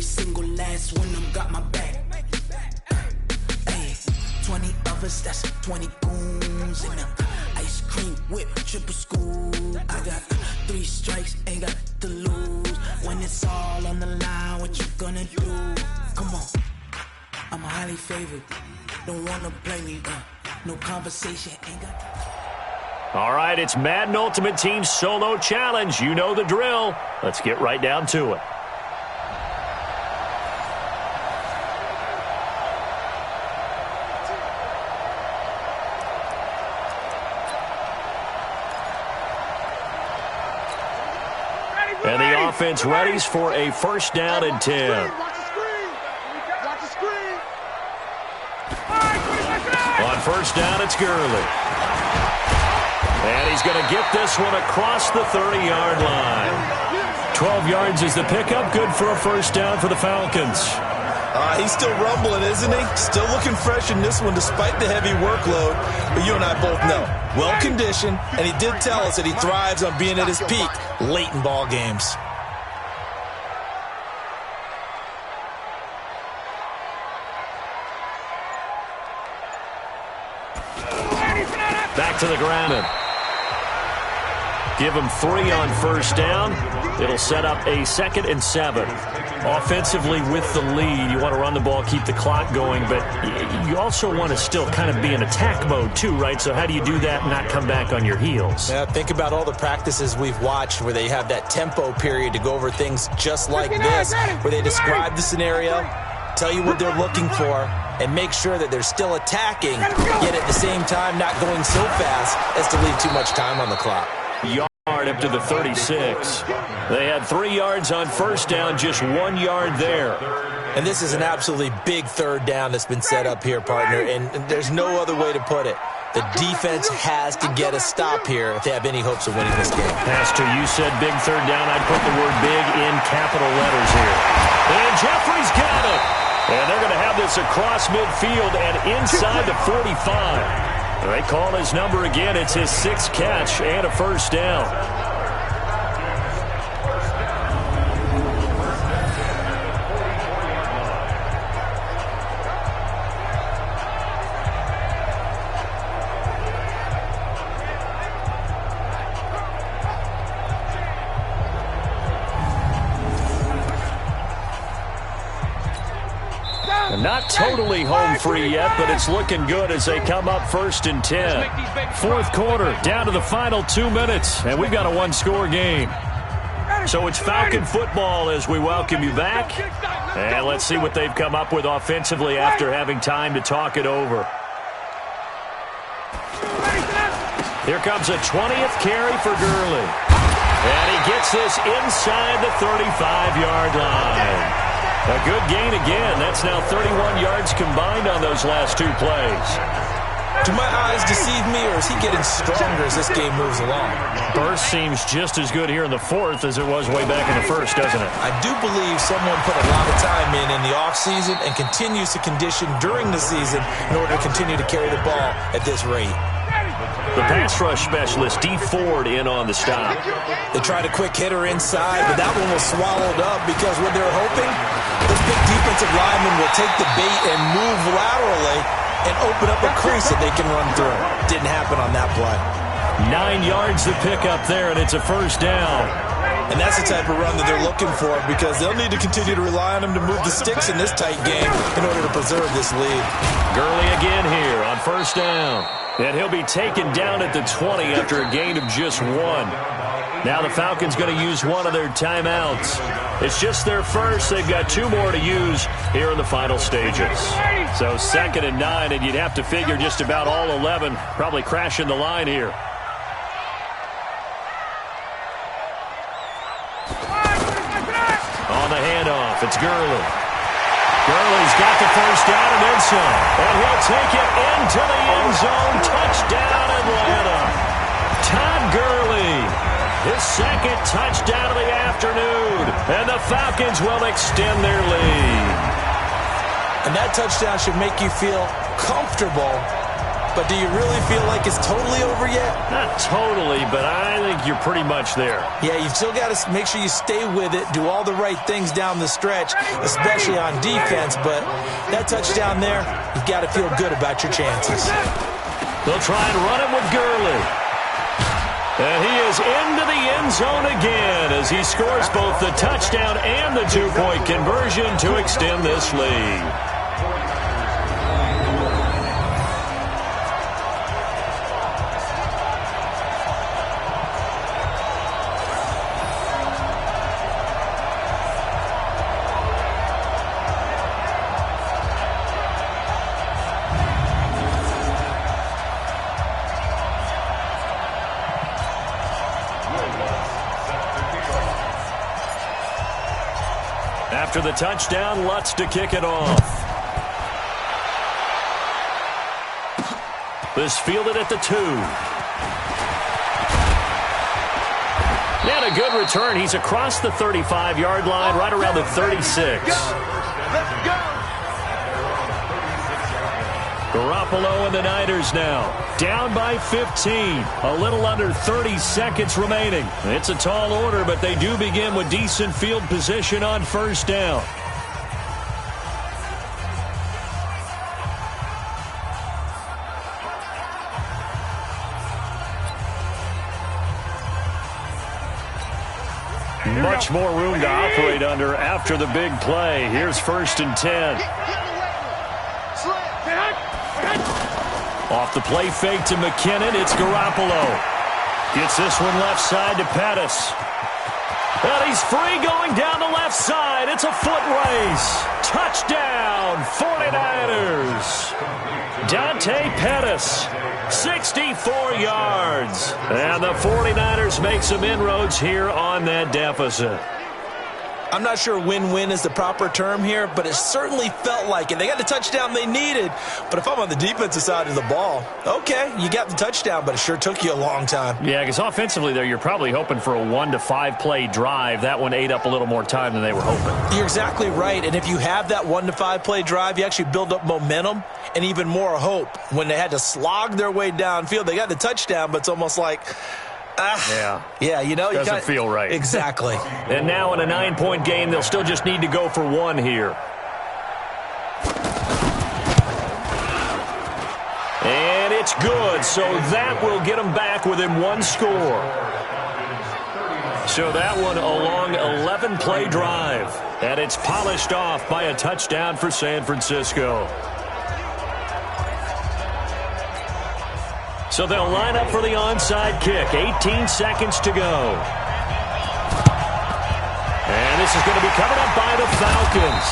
every single last one of them got my back. Hey, 20 of us, that's 20 goons in them. Ice cream whip, triple scoop. I got 3 strikes, ain't got to lose. When it's all on the line, what you gonna do? Come on, I'm highly favored. Don't wanna play me, no conversation, ain't got. All right, it's Madden Ultimate Team Solo Challenge. You know the drill. Let's get right down to it. And the offense readies for a first down and 10. On first down, it's Gurley. And he's going to get this one across the 30-yard line. 12 yards is the pickup. Good for a first down for the Falcons. He's still rumbling, isn't he? Still looking fresh in this one despite the heavy workload. But you and I both know, well-conditioned, and he did tell us that he thrives on being at his peak late in ball games. Back to the ground. Give him 3 on first down. It'll set up a 2nd and 7. Offensively with the lead, you want to run the ball, keep the clock going, but you also want to still kind of be in attack mode too, right? So how do you do that and not come back on your heels? Yeah, think about all the practices we've watched where they have that tempo period to go over things just like this, where they describe the scenario, tell you what they're looking for, and make sure that they're still attacking, yet at the same time not going so fast as to leave too much time on the clock. Yard up to the 36. They had 3 yards on first down, just 1 yard there. And this is an absolutely big third down that's been set up here, partner, and there's no other way to put it. The defense has to get a stop here if they have any hopes of winning this game. Pastor, you said big third down. I'd put the word big in capital letters here. And Jeffrey's got it. And they're going to have this across midfield and inside the 45. They call his number again. It's his 6th catch and a first down. Not totally home free yet, but it's looking good as they come up 1st and 10. 4th quarter, down to the final 2 minutes, and we've got a 1-score game. So it's Falcon football as we welcome you back. And let's see what they've come up with offensively after having time to talk it over. Here comes a 20th carry for Gurley. And he gets this inside the 35-yard line. A good gain again. That's now 31 yards combined on those last 2 plays. Do my eyes deceive me, or is he getting stronger as this game moves along? Burst seems just as good here in the 4th as it was way back in the 1st, doesn't it? I do believe someone put a lot of time in the offseason and continues to condition during the season in order to continue to carry the ball at this rate. The pass rush specialist, D. Ford, in on the stop. They tried a quick hitter inside, but that one was swallowed up because what they're hoping, this big defensive lineman will take the bait and move laterally and open up a crease that they can run through. Didn't happen on that play. 9 yards to pick up there, and it's a first down. And that's the type of run that they're looking for because they'll need to continue to rely on him to move the sticks in this tight game in order to preserve this lead. Gurley again here on first down. And he'll be taken down at the 20 after a gain of just 1. Now the Falcons going to use one of their timeouts. It's just their first. They've got 2 more to use here in the final stages. So 2nd and 9, and you'd have to figure just about all 11 probably crashing the line here. On the handoff, it's Gurley. Gurley's got the first down and then some. And he'll take it into the end zone. Touchdown, Atlanta. Todd Gurley, his 2nd touchdown of the afternoon. And the Falcons will extend their lead. And that touchdown should make you feel comfortable but do you really feel like it's totally over yet? Not totally, but I think you're pretty much there. Yeah, you've still got to make sure you stay with it, do all the right things down the stretch, especially on defense, but that touchdown there, you've got to feel good about your chances. They'll try and run him with Gurley. And he is into the end zone again as he scores both the touchdown and the two-point conversion to extend this lead. After the touchdown, Lutz to kick it off. This fielded at the 2. And a good return. He's across the 35-yard line, right around the 36. Let's go. Garoppolo and the Niners now. Down by 15. A little under 30 seconds remaining. It's a tall order, but they do begin with decent field position on first down. Much more room to operate under after the big play. Here's 1st and 10. Off the play fake to McKinnon, it's Garoppolo. Gets this one left side to Pettis. And he's free going down the left side. It's a foot race. Touchdown, 49ers. Dante Pettis, 64 yards. And the 49ers make some inroads here on that deficit. I'm not sure win-win is the proper term here, but it certainly felt like it. They got the touchdown they needed, but if I'm on the defensive side of the ball, okay, you got the touchdown, but it sure took you a long time. Yeah, because offensively there, you're probably hoping for a 1 to 5 play drive. That one ate up a little more time than they were hoping. You're exactly right, and if you have that 1 to 5 play drive, you actually build up momentum and even more hope. When they had to slog their way downfield, they got the touchdown, but it's almost like... Yeah, you know. Doesn't feel right. Exactly. And now in a 9-point game, they'll still just need to go for 1 here. And it's good, so that will get them back within 1 score. So that one a long 11-play drive. And it's polished off by a touchdown for San Francisco. So they'll line up for the onside kick. 18 seconds to go. And this is going to be covered up by the Falcons.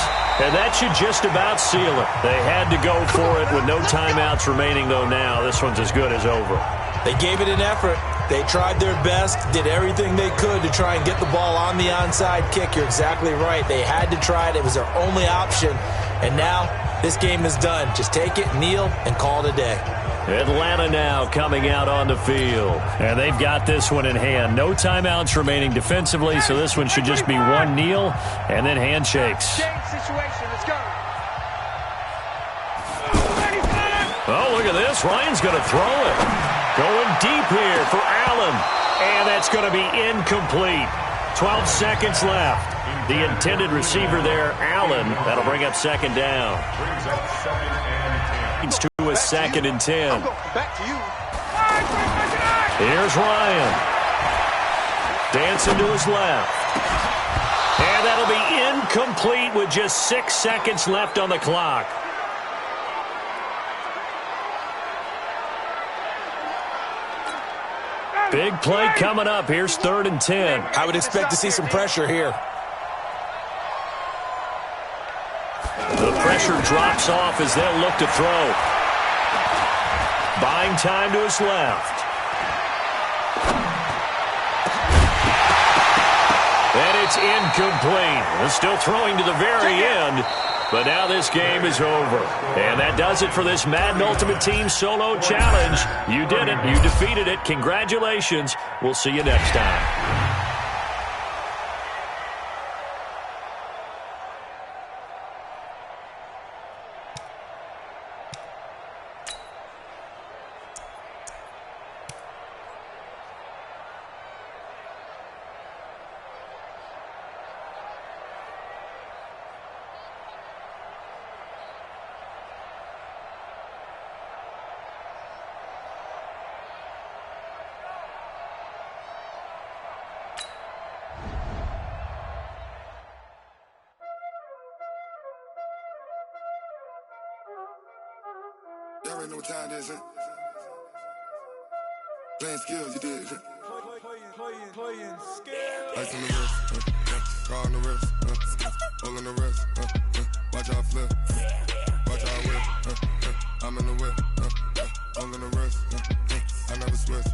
And that should just about seal it. They had to go for it with no timeouts remaining, though, now. This one's as good as over. They gave it an effort. They tried their best, did everything they could to try and get the ball on the onside kick. You're exactly right. They had to try it. It was their only option. And now this game is done. Just take it, kneel, and call it a day. Atlanta now coming out on the field. And they've got this one in hand. No timeouts remaining defensively, so this one should just be 1 kneel and then handshakes. Oh, look at this. Ryan's going to throw it. Going deep here for Allen. And that's going to be incomplete. 12 seconds left. The intended receiver there, Allen. That'll bring up 2nd down. To a 2nd and 10. Here's Ryan. Dancing to his left. And that'll be incomplete with just 6 seconds left on the clock. Big play coming up. Here's 3rd and 10. I would expect to see some pressure here. The pressure drops off as they'll look to throw. Buying time to his left. And it's incomplete. They're still throwing to the very end. But now this game is over. And that does it for this Madden Ultimate Team Solo Challenge. You did it. You defeated it. Congratulations. We'll see you next time. Y'all already know what time it is, huh? Playing skills, you did. Playing skills. Ice on the wrist, car on the wrist, hole in the wrist, watch out flip, watch out whip, I'm in the whip, hole in the wrist, I never switch.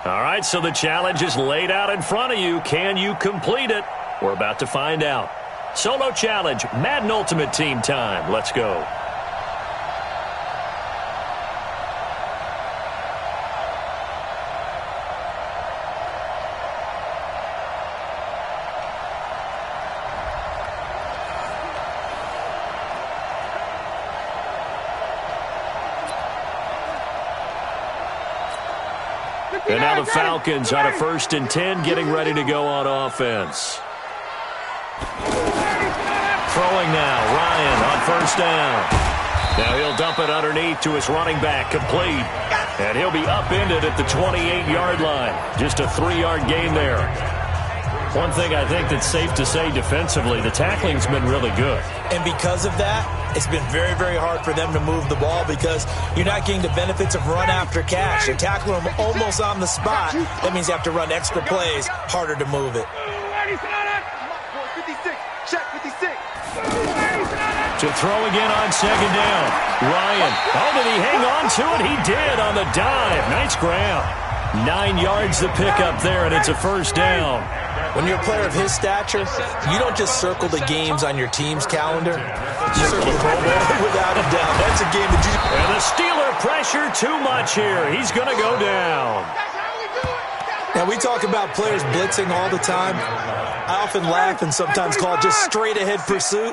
All right, so the challenge is laid out in front of you. Can you complete it? We're about to find out. Solo challenge, Madden Ultimate Team time. Let's go. And now the Falcons on a 1st and 10, getting ready to go on offense. Throwing now, Ryan on 1st down. Now he'll dump it underneath to his running back, complete. And he'll be upended at the 28-yard line. Just a 3-yard gain there. One thing I think that's safe to say defensively, the tackling's been really good. And because of that, it's been very, very hard for them to move the ball because you're not getting the benefits of run after catch. You're tackling them almost on the spot. That means you have to run extra plays, harder to move it. 56, check 56. To throw again on 2nd down. Ryan. Oh, did he hang on to it? He did on the dive. Nice grab. 9 yards to pick up there, and it's a 1st down. When you're a player of his stature, you don't just circle the games on your team's calendar. You circle the Pro Bowl without a doubt. That's a game that you... And the Steeler pressure too much here. He's going to go down. Now, we talk about players blitzing all the time. I often laugh and sometimes call it just straight-ahead pursuit.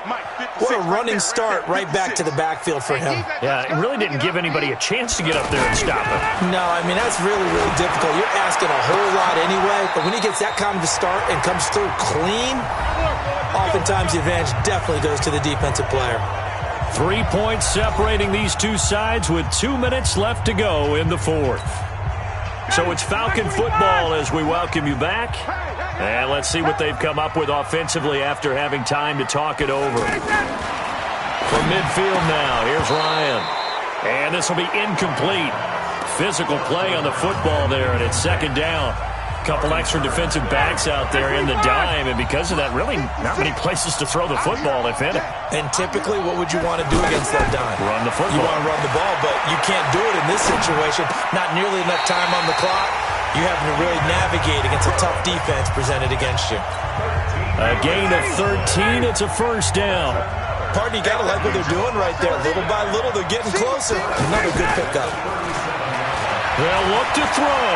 What a running start right back to the backfield for him. Yeah, it really didn't give anybody a chance to get up there and stop him. No, I mean, that's really, really difficult. You're asking a whole lot anyway, but when he gets that kind of a start and comes through clean, oftentimes the advantage definitely goes to the defensive player. 3 points separating these two sides with 2 minutes left to go in the 4th. So it's Falcon football as we welcome you back. And let's see what they've come up with offensively after having time to talk it over. From midfield now, here's Ryan. And this will be incomplete. Physical play on the football there, and it's 2nd down. Couple extra defensive backs out there in the dime, and because of that, really not many places to throw the football, if any. And typically, what would you want to do against that dime? Run the football. You want to run the ball, but you can't do it in this situation. Not nearly enough time on the clock. You have to really navigate against a tough defense presented against you. A gain of 13, it's a 1st down. Pardon, you got to like what they're doing right there. Little by little, they're getting closer. Another good pickup. They'll look to throw.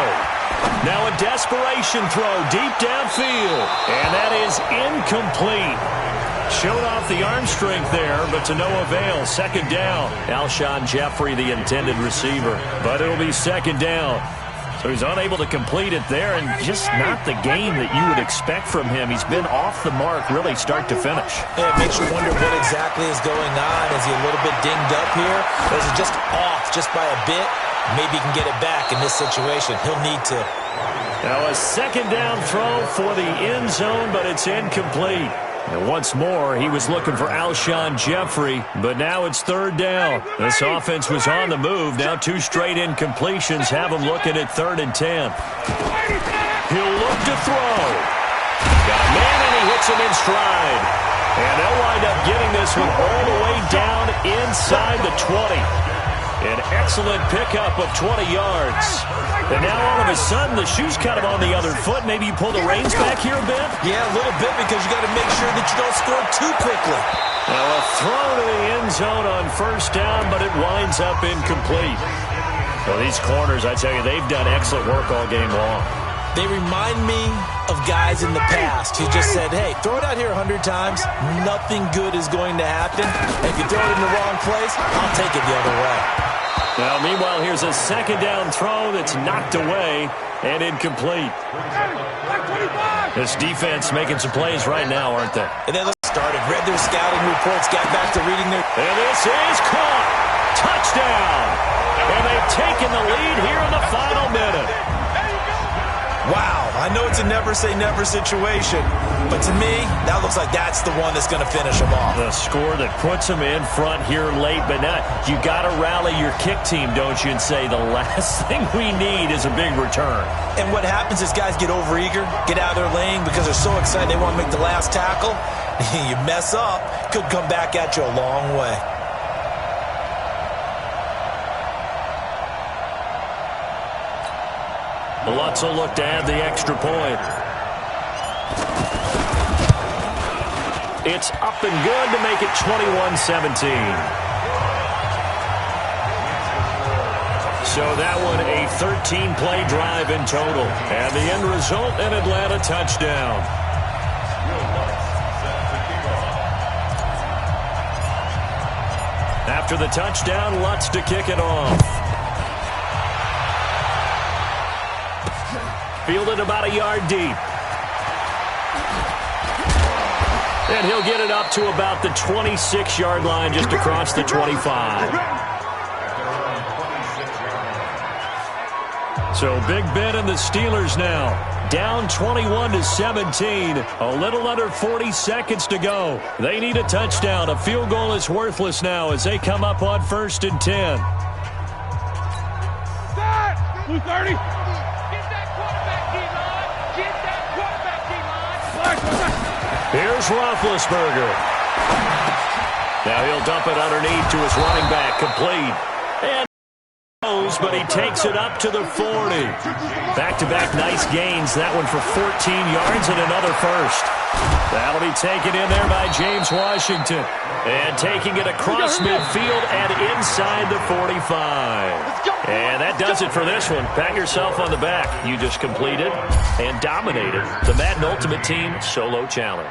Now a desperation throw deep downfield. And that is incomplete. Showed off the arm strength there, but to no avail. 2nd down. Alshon Jeffrey, the intended receiver. But it'll be 2nd down. So he's unable to complete it there, and just not the game that you would expect from him. He's been off the mark really start to finish. Yeah, it makes you wonder what exactly is going on. Is he a little bit dinged up here? Or is he just off just by a bit? Maybe he can get it back in this situation. He'll need to. Now a 2nd down throw for the end zone, but it's incomplete. And once more, he was looking for Alshon Jeffrey, but now it's 3rd down. This offense was on the move. Now 2 straight incompletions have him looking at 3rd and 10. He'll look to throw. Got a man, and he hits him in stride. And they'll wind up getting this one all the way down inside the 20. An excellent pickup of 20 yards. And now all of a sudden, the shoe's kind of on the other foot. Maybe you pull the reins back here a bit? Yeah, a little bit, because you got to make sure that you don't score too quickly. Now a throw to the end zone on 1st down, but it winds up incomplete. Well, these corners, I tell you, they've done excellent work all game long. They remind me of guys in the past who just said, hey, throw it out here 100 times. Nothing good is going to happen. And if you throw it in the wrong place, I'll take it the other way. Now, meanwhile, here's a 2nd down throw that's knocked away and incomplete. This defense making some plays right now, aren't they? And then they started, read their scouting reports, got back to reading their... And this is caught. Touchdown. And they've taken the lead here in the final minute. Wow, I know it's a never-say-never situation, but to me, that looks like that's the one that's going to finish him off. The score that puts him in front here late, but now you got to rally your kick team, don't you, and say the last thing we need is a big return. And what happens is guys get overeager, get out of their lane because they're so excited they want to make the last tackle. You mess up, could come back at you a long way. The Lutz will look to add the extra point. It's up and good to make it 21-17. So that one, a 13-play drive in total. And the end result, an Atlanta touchdown. After the touchdown, Lutz to kick it off. Fielded about a yard deep. And he'll get it up to about the 26-yard line, just across the 25. So Big Ben and the Steelers now down 21-17. A little under 40 seconds to go. They need a touchdown. A field goal is worthless now as they come up on 1st and 10. Blue 30. Here's Roethlisberger. Now he'll dump it underneath to his running back, complete. And goes, but he takes it up to the 40. Back-to-back nice gains. That one for 14 yards and another first. That'll be taken in there by James Washington. And taking it across midfield and inside the 45. And that does it for this one. Pat yourself on the back. You just completed and dominated the Madden Ultimate Team Solo Challenge.